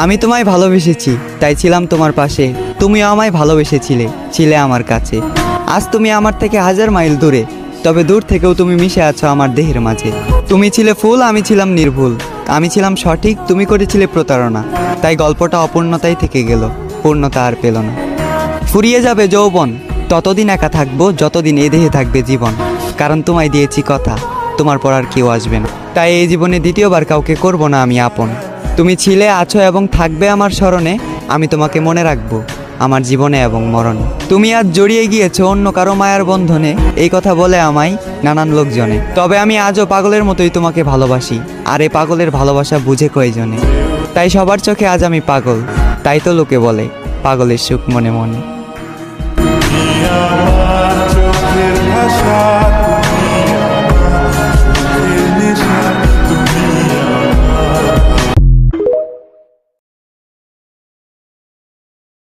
আমি তোমায় ভালোবেসেছি, তাই ছিলাম তোমার পাশে। তুমিও আমায় ভালোবেসেছিলে, ছিলে আমার কাছে। আজ তুমি আমার থেকে 1000 মাইল দূরে, তবে দূর থেকেও তুমি মিশে আছো আমার দেহের মাঝে। তুমি ছিলে ফুল, আমি ছিলাম নির্ভুল। আমি ছিলাম সঠিক, তুমি করেছিলে প্রতারণা। তাই গল্পটা অপূর্ণতাই থেকে গেল, পূর্ণতা আর পেল না। ফুরিয়ে যাবে যৌবন, ততদিন একা থাকবো যতদিন এ দেহে থাকবে জীবন। কারণ তোমায় দিয়েছি কথা, তোমার পর আর কেউ আসবে না। তাই এই জীবনে দ্বিতীয়বার কাউকে করব না আমি আপন। তুমি ছিলে, আছো এবং থাকবে আমার স্মরণে। আমি তোমাকে মনে রাখবো আমার জীবনে এবং মরণে। তুমি আজ জড়িয়ে গিয়েছো অন্য কারো মায়ার বন্ধনে, এই কথা বলে আমায় নানান লোকজনে। তবে আমি আজও পাগলের মতোই তোমাকে ভালোবাসি, আর এই পাগলের ভালোবাসা বুঝে কয়জনে। তাই সবার চোখে আজ আমি পাগল, তাই তো লোকে বলে পাগলের সুখ মনে মনে।